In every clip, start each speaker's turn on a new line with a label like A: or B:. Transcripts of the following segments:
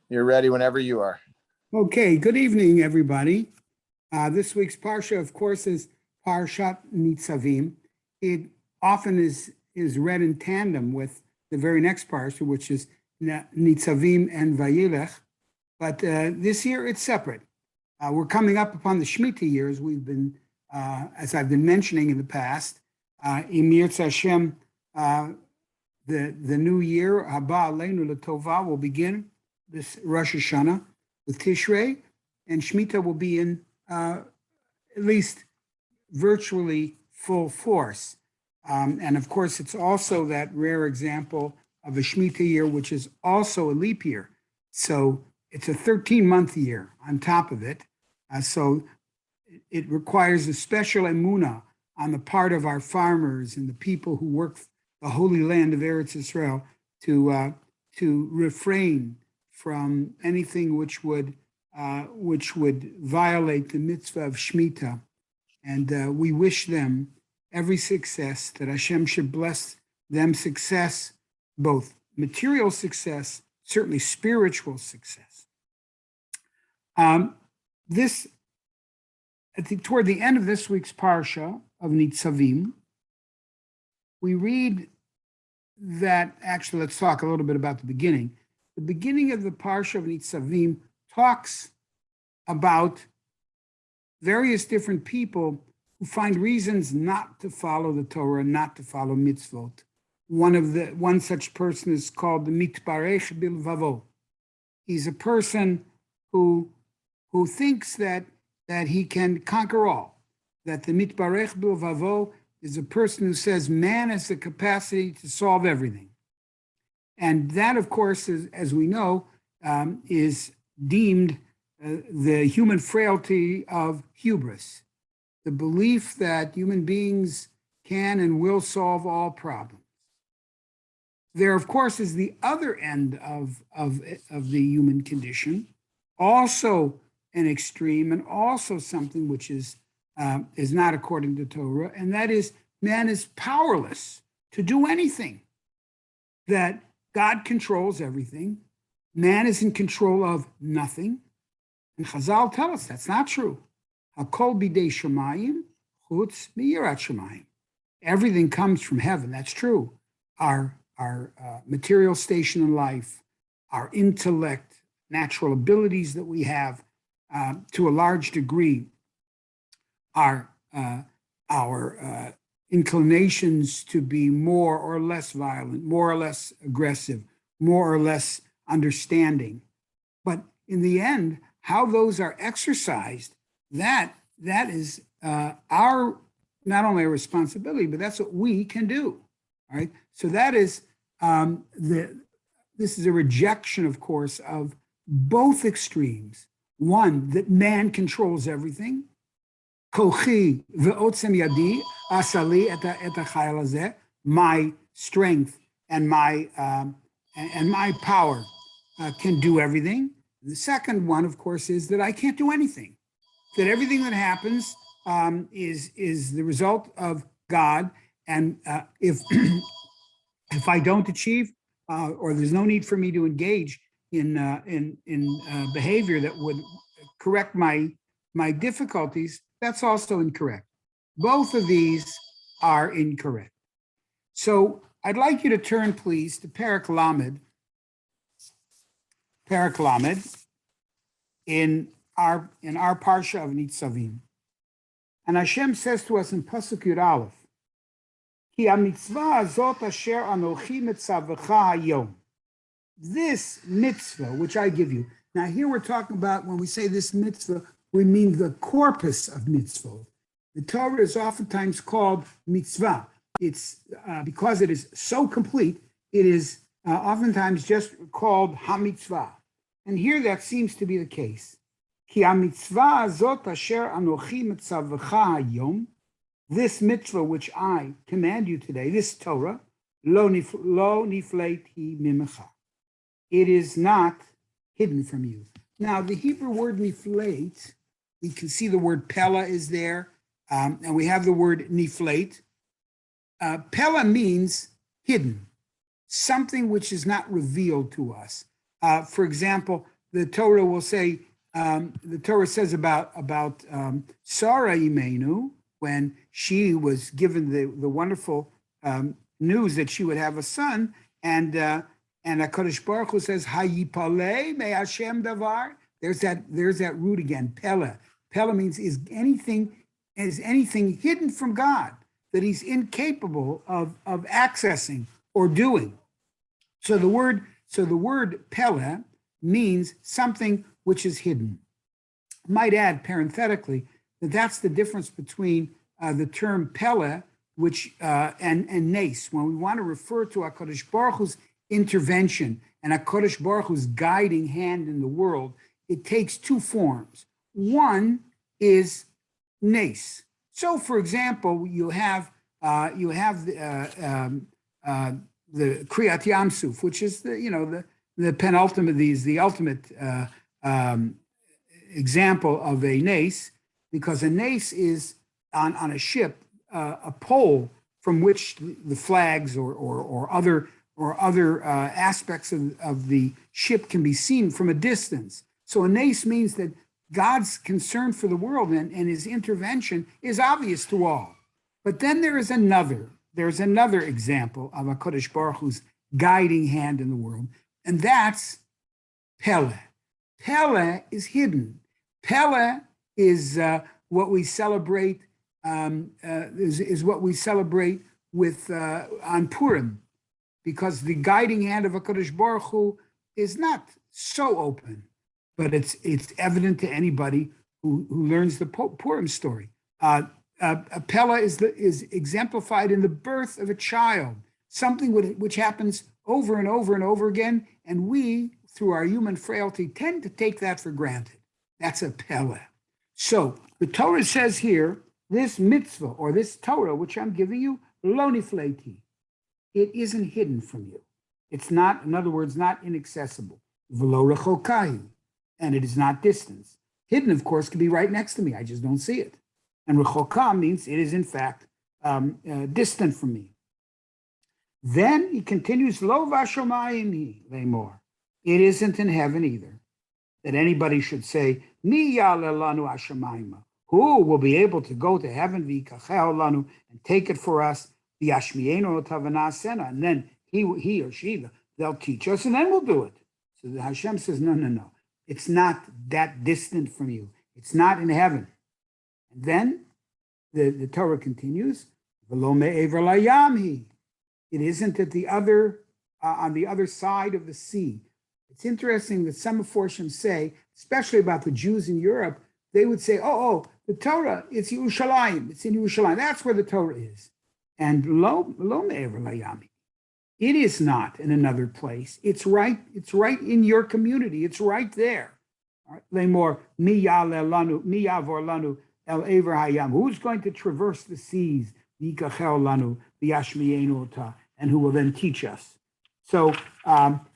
A: You're ready whenever you are.
B: Okay, good evening, everybody. This week's Parsha, of course, is Parshat Nitzavim. It often is read in tandem with the very next Parsha, which is Nitzavim and Vayilech. But this year, it's separate. We're coming up upon the Shemitah years. We've been, as I've been mentioning in the past, Im Yirtzeh Hashem, the new year, Haba Aleinu L'Tova, will begin this Rosh Hashanah with Tishrei, and Shemitah will be in at least virtually full force. And of course, it's also that rare example of a Shemitah year, which is also a leap year. So it's a 13-month year on top of it. So it requires a special emunah on the part of our farmers and the people who work the holy land of Eretz Israel to refrain from anything which would violate the mitzvah of Shemitah. And we wish them every success, that Hashem should bless them success, both material success, certainly spiritual success. Toward the end of this week's Parsha of Nitzavim, we read that, actually, let's talk a little bit about the beginning. The beginning of the Parsha of Nitzavim talks about various different people who find reasons not to follow the Torah, not to follow mitzvot. One such person is called the Mitbarech Bilvavo. He's a person who thinks that he can conquer all, that the Mitbarech Bilvavo is a person who says man has the capacity to solve everything. And that, of course, is, as we know, is deemed the human frailty of hubris, the belief that human beings can and will solve all problems. There, of course, is the other end of the human condition, also an extreme and also something which is not according to Torah, and that is man is powerless to do anything, that God controls everything. Man is in control of nothing. And Chazal tell us that's not true. Hakol bidei shamayim, chutz miyirat shamayim. Everything comes from heaven. That's true. Our material station in life, our intellect, natural abilities that we have, to a large degree, our inclinations to be more or less violent, more or less aggressive, more or less understanding. But in the end, how those are exercised, that is our, not only a responsibility, but that's what we can do. All right. So that is this is a rejection, of course, of both extremes. One, that man controls everything. Kochi ve'otzem yadi asali et hachayil hazeh. My strength and my power can do everything. The second one, of course, is that I can't do anything. That everything that happens is the result of God, and if if I don't achieve, or there's no need for me to engage in behavior that would correct my difficulties, that's also incorrect. Both of these are incorrect. So I'd like you to turn, please, to Perek Lamed. Perek Lamed in our Parsha of Nitzavim. And Hashem says to us in Pasuk Yud Aleph, Ki ha-mitzvah azot asher anochi mitzavecha hayom. This mitzvah, which I give you. Now here we're talking about, when we say this mitzvah, we mean the corpus of mitzvot. The Torah is oftentimes called mitzvah. It's because it is so complete, it is oftentimes just called ha-mitzvah. And here that seems to be the case. Ki ha-mitzvah azot asher anochi mitzavecha hayom. This mitzvah which I command you today, this Torah, lo nifleit hi mimecha. It is not hidden from you. Now, the Hebrew word nifleit, we can see the word pella is there, and we have the word nifleit. Pella means hidden, something which is not revealed to us, For example, the Torah will say, the Torah says about Sarah Imenu, when she was given the wonderful news that she would have a son, and HaKadosh Baruch Hu says, Hayipale me Hashem davar. There's that root again, Pele. Pele means is anything hidden from God that he's incapable of accessing or doing. So the word Pele means something which is hidden. I might add parenthetically that that's the difference between the term Pele, which and Nes. When we want to refer to HaKadosh Baruch Hu's intervention and HaKadosh Baruch Hu's guiding hand in the world, it takes two forms. One is Nes. So, for example, you have the Kriyat Yam Suf, which is the penultimate, the ultimate example of a Nes, because a Nes is on a ship, a pole from which the flags or other aspects of the ship can be seen from a distance. So a Nes means that God's concern for the world and his intervention is obvious to all. But then there's another example of HaKadosh Baruch Hu's guiding hand in the world, and that's Pele. Pele is hidden. Pele is what we celebrate. Is what we celebrate with on Purim, because the guiding hand of HaKadosh Baruch Hu is not so open, but it's evident to anybody who learns the Purim story. Pele is exemplified in the birth of a child, something which happens over and over and over again, and we, through our human frailty, tend to take that for granted. That's a Pele. So the Torah says here, this mitzvah or this Torah, which I'm giving you, lo nifleiti, it isn't hidden from you. It's not, in other words, not inaccessible. V'lo rechokai, and it is not distance. Hidden, of course, can be right next to me. I just don't see it. And rechoka means it is, in fact, distant from me. Then he continues, lo vashomayim hi le'mor. It isn't in heaven either, that anybody should say, mi ya'aleh lanu hashamayma. Who will be able to go to heaven v'yikachel lanu and take it for us, v'yashmienu tavanasena, and then he or she, they'll teach us, and then we'll do it. So the Hashem says, no. It's not that distant from you. It's not in heaven. And then the Torah continues, v'lo me'ever layam hi. It isn't at the other on the other side of the sea. It's interesting that some Meforshim say, especially about the Jews in Europe, they would say, the Torah, it's Yerushalayim. It's in Yerushalayim. That's where the Torah is. And lo me'ever layam. It is not in another place. It's right in your community. It's right there. Lemor mi yavor lanu el ever hayam. Who's going to traverse the seas? V'yikachel lanu v'yashmienu ota, and who will then teach us. So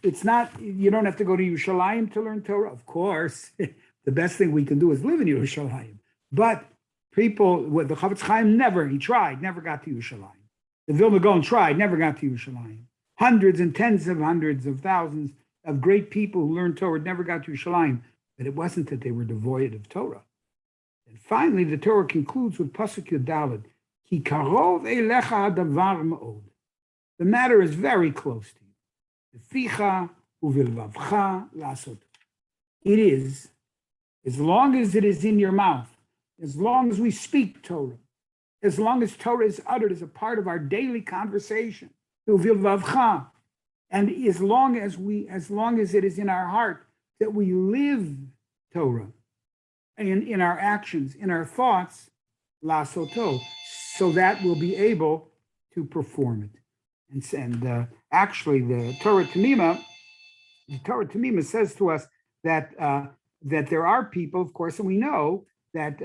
B: it's not, you don't have to go to Yerushalayim to learn Torah. Of course, the best thing we can do is live in Yerushalayim. But people, the Chavetz Chaim never got to Yerushalayim. The Vilna Gaon tried, never got to Yerushalayim. Hundreds and tens of hundreds of thousands of great people who learned Torah never got to Yerushalayim. But it wasn't that they were devoid of Torah. And finally, the Torah concludes with Pasuk Yudalid, Ki karov elecha hadavar ma'od. The matter is very close to you. Ficha uvilvavcha lasot. It is, as long as it is in your mouth, as long as we speak Torah, as long as Torah is uttered as a part of our daily conversation, uvilvavcha, and as long as it is in our heart that we live Torah, in our actions, in our thoughts, lasoto, so that we'll be able to perform it. And actually, the Torah Tamima says to us that there are people, of course, and we know that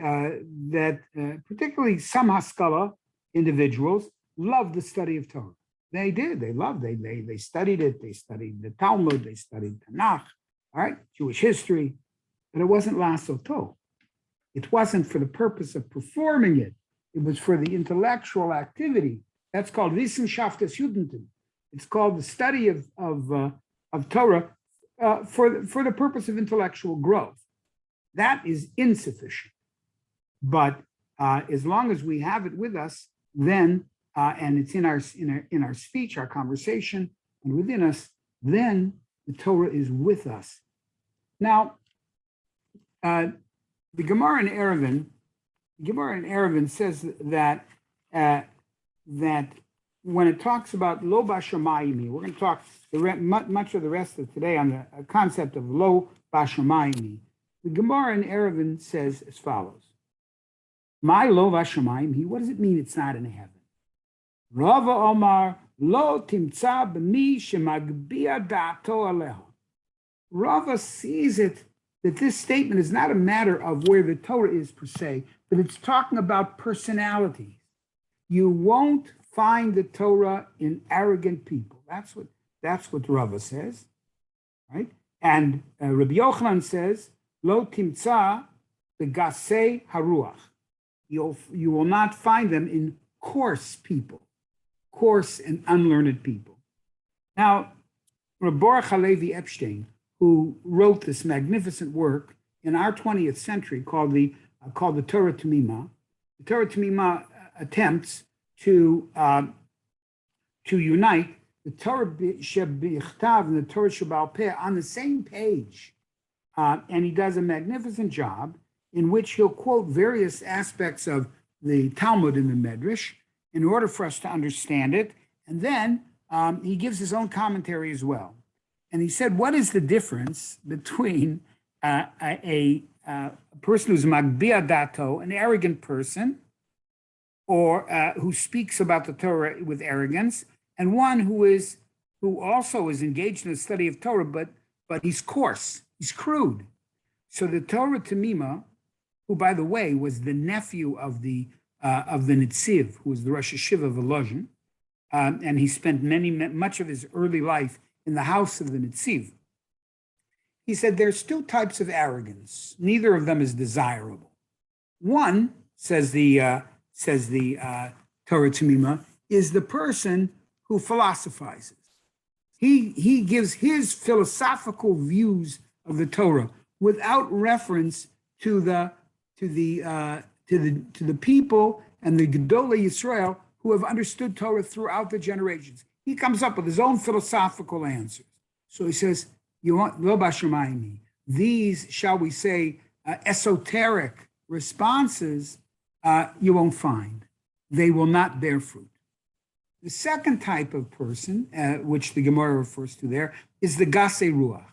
B: particularly some Haskalah individuals love the study of Torah. They did. They loved it. They studied it. They studied the Talmud. They studied Tanakh. All right, Jewish history, but it wasn't lasoto. It wasn't for the purpose of performing it. It was for the intellectual activity. That's called Wissenschaft des Judentum. It's called the study of Torah for the purpose of intellectual growth. That is insufficient. But as long as we have it with us, then and it's in our speech, our conversation, and within us, then the Torah is with us. Now, the Gemara in Eruvin says that that when it talks about lo bashamayim, we're going to talk much of the rest of today on the concept of lo bashamayim. The Gemara in Eruvin says as follows: my lo bashamayim, what does it mean it's not in heaven? Rava Omar lo timtza b'mi shemagbia da'ato aleho. Rava sees it that this statement is not a matter of where the Torah is per se, but it's talking about personalities. You won't find the Torah in arrogant people. That's what Rava says, right? And Rabbi Yochanan says, "Lo timtza Gase Ruach." You will not find them in coarse people, coarse and unlearned people. Now, Rabbi Baruch Halevi Epstein, who wrote this magnificent work in our 20th century called the Torah Tamima. The Torah Tamima attempts to unite the Torah Shebichtav and the Torah Shebal Peh on the same page. And he does a magnificent job in which he'll quote various aspects of the Talmud and the Medrash in order for us to understand it. And then he gives his own commentary as well. And he said, what is the difference between a person who's magbia dato, an arrogant person, or who speaks about the Torah with arrogance, and one who also is engaged in the study of Torah, but he's coarse, he's crude. So the Torah Tamima, who by the way was the nephew of the Nitziv, who was the Rosh Hashiva of Volozhin, and he spent much of his early life in the house of the Nitziv. He said there's two types of arrogance. Neither of them is desirable. One, says the Torah Tamima, is the person who philosophizes. He gives his philosophical views of the Torah without reference to the people and the Gedolei Yisrael who have understood Torah throughout the generations. He comes up with his own philosophical answers. So he says, "You want lo bashamayim." These, shall we say, esoteric responses, you won't find. They will not bear fruit. The second type of person, which the Gemara refers to there, is the Gase Ruach.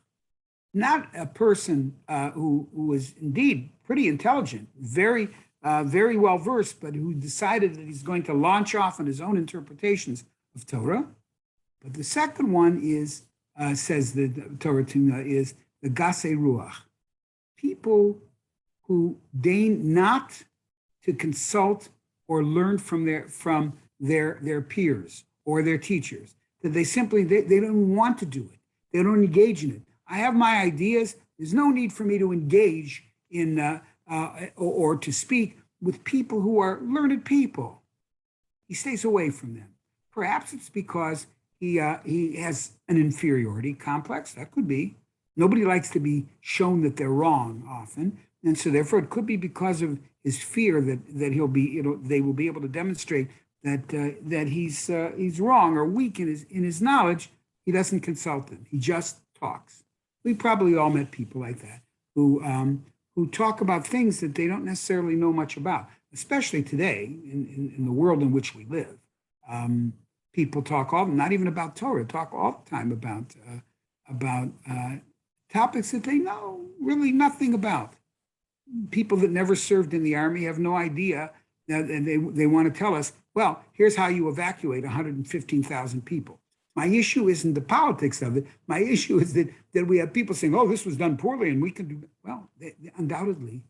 B: Not a person who is indeed pretty intelligent, very well versed, but who decided that he's going to launch off on his own interpretations of Torah. But the second one is, says the Torah Tamima, is the Gase Ruach. People who deign not to consult or learn from their peers or their teachers, that they don't want to do it. They don't engage in it. I have my ideas. There's no need for me to engage in or to speak with people who are learned people. He stays away from them. Perhaps it's because he has an inferiority complex. That could be. Nobody likes to be shown that they're wrong often, and so therefore it could be because of his fear that they will be able to demonstrate that he's wrong or weak in his knowledge. He doesn't consult them. He just talks. We probably all met people like that who talk about things that they don't necessarily know much about, especially today in the world in which we live. People talk not even about Torah, talk all the time about topics that they know really nothing about. People that never served in the army have no idea, and they want to tell us, well, here's how you evacuate 115,000 people. My issue isn't the politics of it. My issue is that we have people saying, oh, this was done poorly and we can do, well, undoubtedly,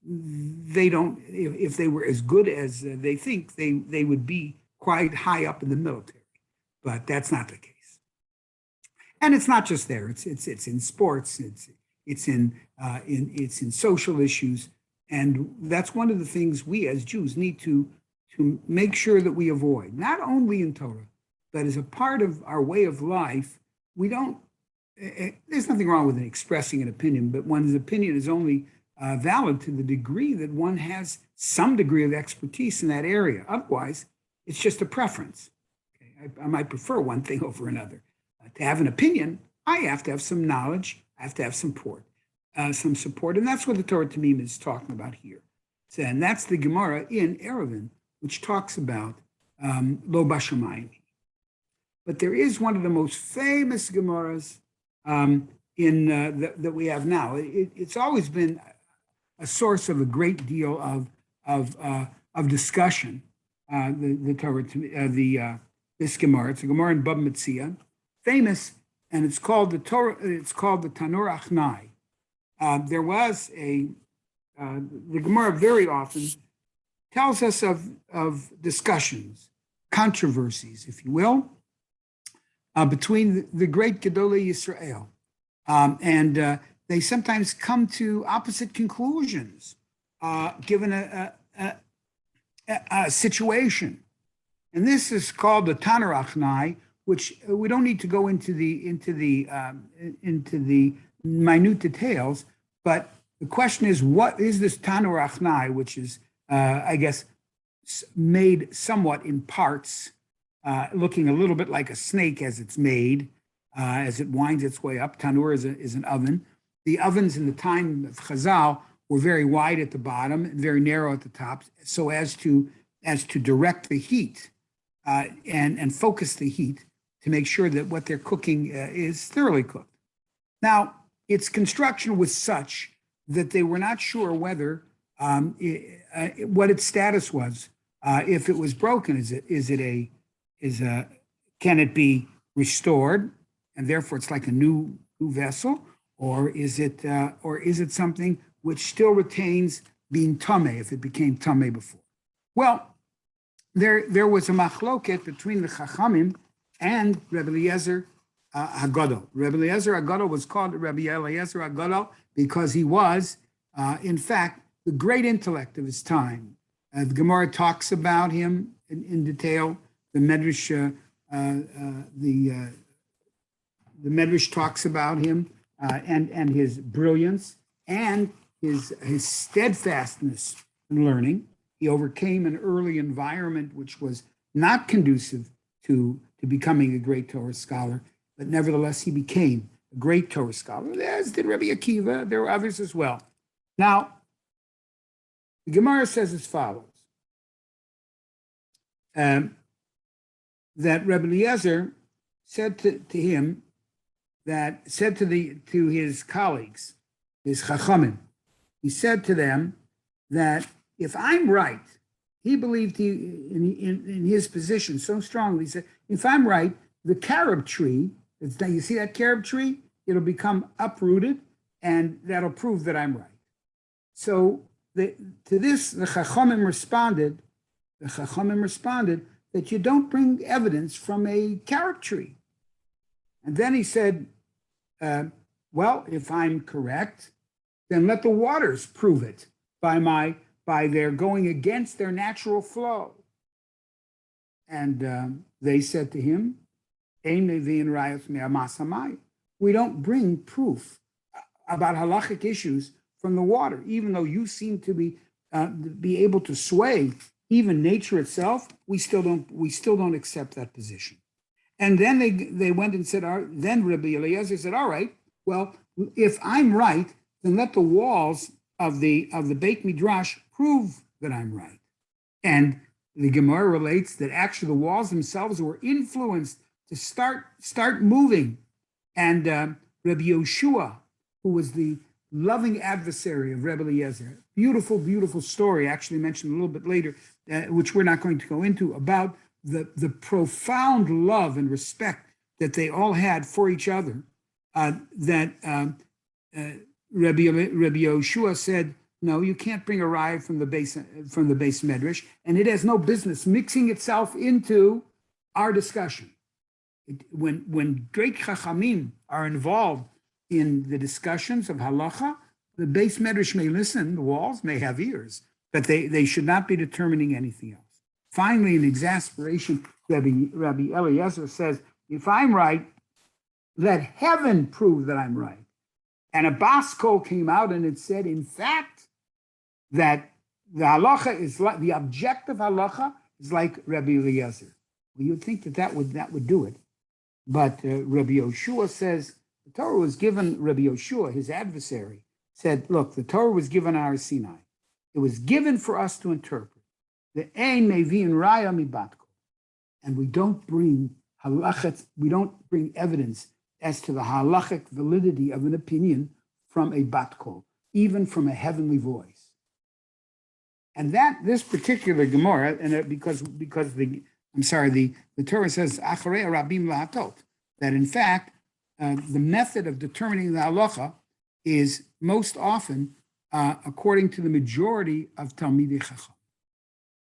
B: they don't, if they were as good as they think, they would be quite high up in the military, but that's not the case. And it's not just there. It's in sports. It's in social issues, and that's one of the things we as Jews need to make sure that we avoid. Not only in Torah, but as a part of our way of life, we don't there's nothing wrong with expressing an opinion, but one's opinion is only valid to the degree that one has some degree of expertise in that area. Otherwise, it's just a preference. Okay? I might prefer one thing over another. To have an opinion, I have to have some knowledge. I have to have some support, and that's what the Torah Tamim is talking about here. So, and that's the Gemara in Eruvin, which talks about Lo Bashir Mayami. But there is one of the most famous Gemaras that we have now. It's always been a source of a great deal of discussion. The Torah, this Gemara. It's a Gemara in Bab Metzia, famous, and it's called the Torah. It's called the Tanurachnai. There was the Gemara very often tells us of discussions, controversies, if you will, between the great Gedolei Yisrael. And they sometimes come to opposite conclusions given a situation. And this is called the Tanurachnai, which we don't need to go into the minute details, but the question is, what is this Tanurachnai, which is, I guess, made somewhat in parts, looking a little bit like a snake as it's made, as it winds its way up. Tanur is an oven. The ovens in the time of Chazal were very wide at the bottom and very narrow at the top, so as to direct the heat and focus the heat to make sure that what they're cooking is thoroughly cooked. Now, its construction was such that they were not sure whether what its status was. If it was broken, can it be restored, and therefore it's like a new vessel, or is it something which still retains being tameh if it became tameh before? Well, there was a machloket between the Chachamim and Rebbe Eliezer Hagadol. Rebbe Eliezer Hagadol was called Rebbe Eliezer Hagadol because he was, in fact, the great intellect of his time. The Gemara talks about him in detail. The Medrash, the Medrash talks about him and his brilliance and his steadfastness in learning. He overcame an early environment which was not conducive to becoming a great Torah scholar, but nevertheless he became a great Torah scholar, as did Rabbi Akiva. There were others as well. Now, the Gemara says as follows, that Rebbe Eliezer said to him, said to his colleagues, his Chachamim, he said to them that if I'm right, he believed in his position so strongly. He said, if I'm right, the carob tree, you see that carob tree? It'll become uprooted, and that'll prove that I'm right. So to this, the Chachamim responded that you don't bring evidence from a carob tree. And then he said, well, if I'm correct, then let the waters prove it by their going against their natural flow. And they said to him, we don't bring proof about halachic issues from the water, even though you seem to be able to sway even nature itself. We still don't accept that position. And then they went and said, then Rabbi Eliezer said, all right, well, if I'm right, then let the walls of the Beit Midrash prove that I'm right. And the Gemara relates that actually the walls themselves were influenced to start moving. And Rabbi Yoshua, who was the loving adversary of Rebbe Eliezer, beautiful, beautiful story, actually mentioned a little bit later, which we're not going to go into, about the profound love and respect that they all had for each other, that Rabbi Yoshua said, no, you can't bring a raya from the base medrash, and it has no business mixing itself into our discussion. When great chachamim are involved in the discussions of halacha, the base medrash may listen, the walls may have ears, but they should not be determining anything else. Finally, in exasperation, Rabbi Eliezer says, if I'm right, let heaven prove that I'm right. And a bas kol came out and it said, in fact, that the halacha is like, the objective halacha is like Rabbi Eliezer. Well, you'd think that would do it. But Rabbi Yoshua says, the Torah was given, Rabbi Yoshua, his adversary, said, look, the Torah was given on our Sinai. It was given for us to interpret. The ein mevi'in raya mibatko. And we don't bring halachat, we don't bring evidence as to the halachic validity of an opinion from a batkol, even from a heavenly voice. And this particular Gemara, and because the Torah says acharei rabim lahatot, that in fact the method of determining the halacha is most often according to the majority of Talmidei Chacham.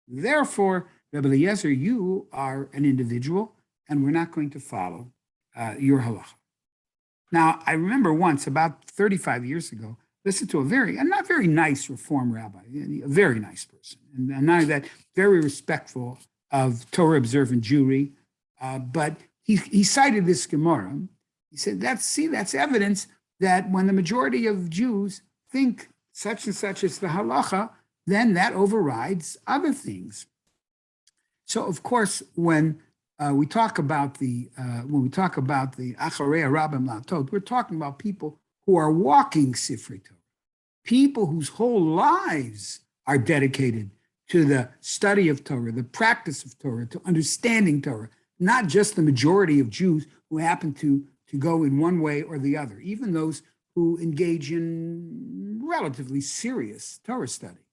B: Therefore, Rabbi Eliezer, you are an individual, and we're not going to follow your halacha. Now, I remember once, about 35 years ago, listened to a not very nice Reform rabbi, a very nice person, and not only that, very respectful of Torah-observant Jewry, but he cited this Gemara. He said, that's evidence that when the majority of Jews think such and such is the halacha, then that overrides other things. So, of course, when we talk about the acharei rabim lahatot, we're talking about people who are walking Sifrei Torah, people whose whole lives are dedicated to the study of Torah, the practice of Torah, to understanding Torah, not just the majority of Jews who happen to go in one way or the other, even those who engage in relatively serious Torah study.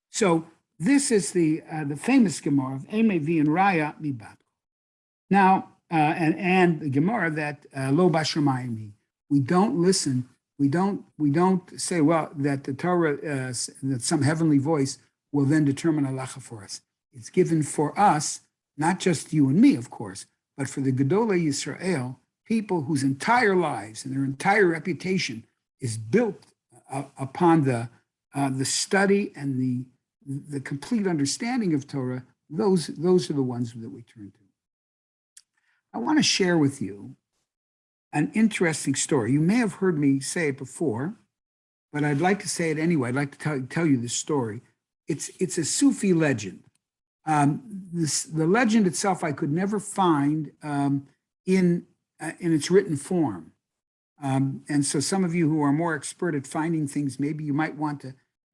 B: So this is the famous Gemara of Emevi and Raya Mibat. Now, and the Gemara that Lo Bashir Mayami, we don't listen. We don't say, well, that the Torah, that some heavenly voice will then determine halacha for us. It's given for us, not just you and me, of course, but for the Gedolei Yisrael, people whose entire lives and their entire reputation is built upon the study and the complete understanding of Torah. Those are the ones that we turn to. I want to share with you an interesting story. You may have heard me say it before, but I'd like to say it anyway. I'd like to tell you this story. It's a Sufi legend. The legend itself I could never find in its written form. And so some of you who are more expert at finding things, maybe you might want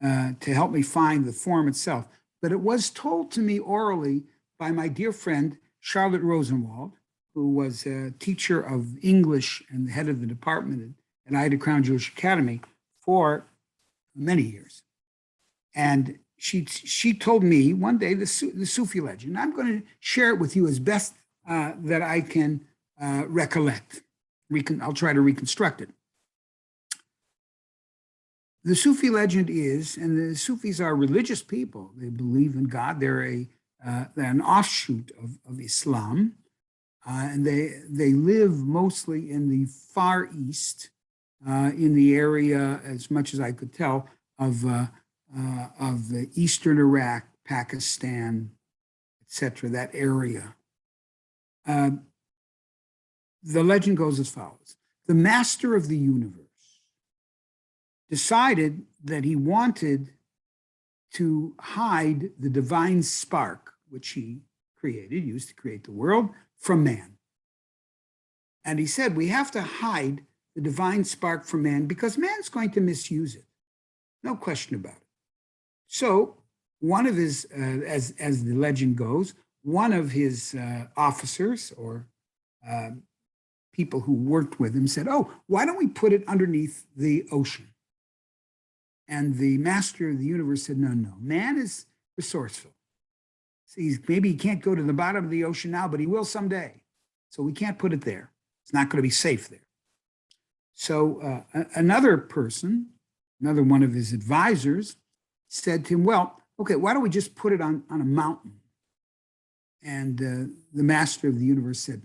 B: to help me find the form itself. But it was told to me orally by my dear friend, Charlotte Rosenwald, who was a teacher of English and the head of the department at Ida Crown Jewish Academy for many years. And she told me one day the Sufi legend. I'm going to share it with you as best that I can recollect. I'll try to reconstruct it. The Sufi legend is, and the Sufis are religious people. They believe in God. They're an offshoot of Islam. And they live mostly in the Far East, in the area, as much as I could tell, of the Eastern Iraq, Pakistan, etc., that area. The legend goes as follows. The master of the universe decided that he wanted to hide the divine spark, which he used to create the world, from man. And he said, we have to hide the divine spark from man because man's going to misuse it. No question about it. So one of his, as the legend goes, one of his officers or people who worked with him said, oh, why don't we put it underneath the ocean? And the master of the universe said, no, man is resourceful. See, maybe he can't go to the bottom of the ocean now, but he will someday. So we can't put it there. It's not going to be safe there. So another one of his advisors said to him, well, okay, why don't we just put it on a mountain? And the master of the universe said,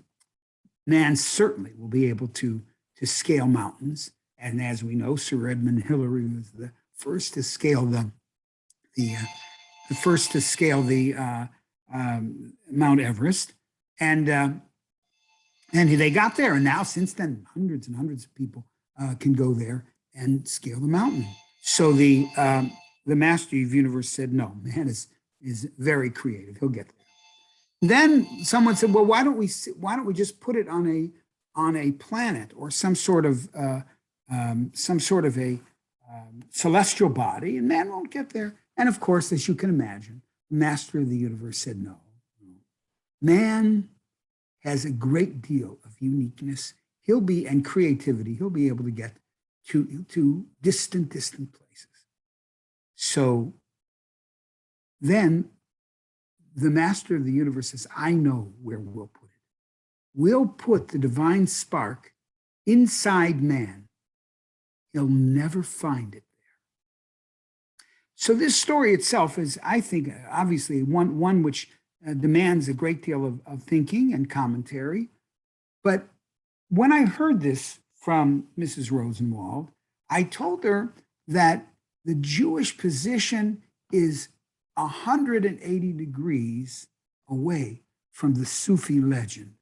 B: man certainly will be able to scale mountains. And as we know, Sir Edmund Hillary was the first to scale Mount Everest. And And they got there. And now, since then, hundreds and hundreds of people can go there and scale the mountain. So the master of the universe said, no, man is very creative. He'll get there. Then someone said, well, why don't we just put it on a planet or some sort of a celestial body, and man won't get there. And of course, as you can imagine, the master of the universe said, no. Man has a great deal of uniqueness. And creativity. He'll be able to get to distant places. So then the master of the universe says, I know where we'll put it. We'll put the divine spark inside man. He'll never find it there. So this story itself is, I think, obviously one which demands a great deal of thinking and commentary. But when I heard this from Mrs. Rosenwald, I told her that the Jewish position is 180 degrees away from the Sufi legend.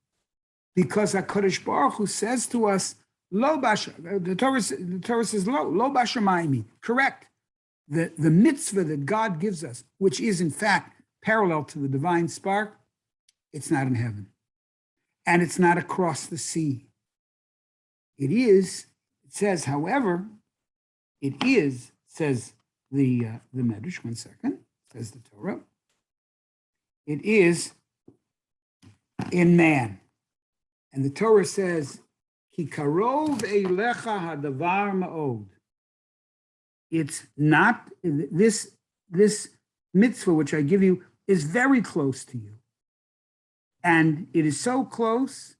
B: Because HaKadosh Baruch Hu says to us, the Torah says, Lo Bashir Mayami, correct. The mitzvah that God gives us, which is in fact parallel to the divine spark, it's not in heaven. And it's not across the sea. It says, however, says the Medrash, one second, says the Torah, it is in man. And the Torah says, Ki karov eilecha hadavar ma'od. It's not, this mitzvah which I give you is very close to you. And it is so close,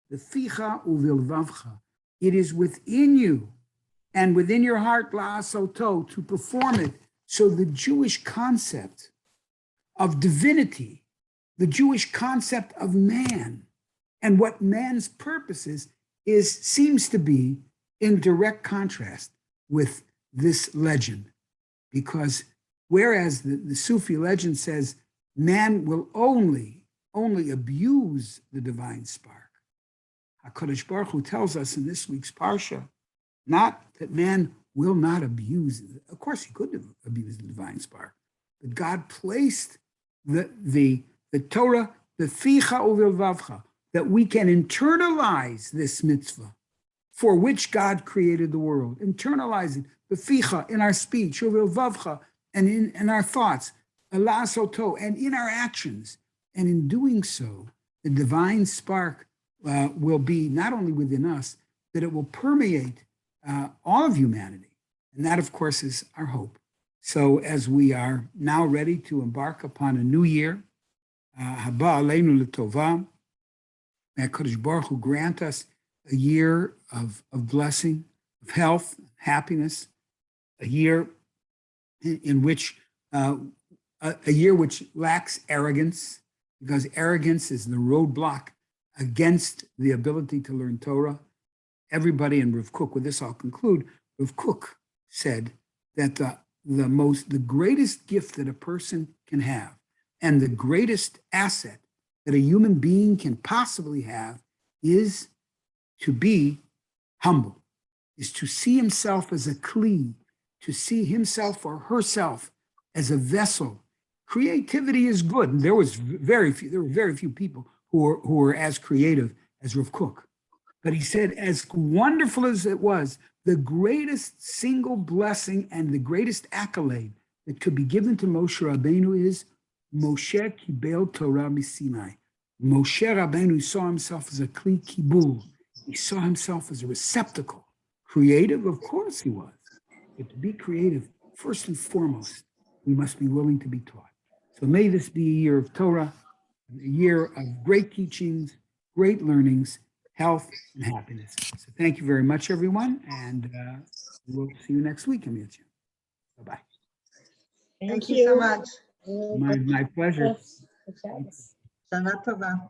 B: the ficha uvilvavcha. It is within you and within your heart, la'asoto, to perform it. So the Jewish concept of divinity, the Jewish concept of man, and what man's purpose seems to be in direct contrast with this legend. Because whereas the Sufi legend says man will only abuse the divine spark, HaKadosh Baruch Hu tells us in this week's Parsha, not that man will not abuse it. Of course, he could abuse the divine spark, but God placed the Torah, the ficha uvilvavcha, that we can internalize this mitzvah for which God created the world. Internalize it, the ficha, in our speech, uvilvavcha, and in our thoughts, Allah soto, and in our actions. And in doing so, the divine spark will be not only within us, that it will permeate all of humanity. And that, of course, is our hope. So as we are now ready to embark upon a new year, Haba Aleinu L'Tova, may HaKadosh Baruch Hu grant us a year of blessing, of health, happiness, a year in which, a year which lacks arrogance, because arrogance is the roadblock against the ability to learn Torah. Everybody, and Rav Kook, with this I'll conclude, Rav Kook said that the greatest gift that a person can have and the greatest asset that a human being can possibly have is to be humble, is to see himself as a kli, to see himself or herself as a vessel. Creativity is good. And there were very few people who were as creative as Rav Kook. But he said, as wonderful as it was, the greatest single blessing and the greatest accolade that could be given to Moshe Rabbeinu is Moshe Kibel Torah Misinai. Moshe Rabbeinu saw himself as a kli kibul. He saw himself as a receptacle. Creative, of course he was. But to be creative, first and foremost, we must be willing to be taught. So may this be a year of Torah, a year of great teachings, great learnings, health, and happiness. So thank you very much, everyone, and we'll see you next week, Amicia. Bye-bye.
A: Thank you so much.
B: My pleasure.
A: Shana Tova.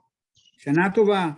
B: Shana Tova.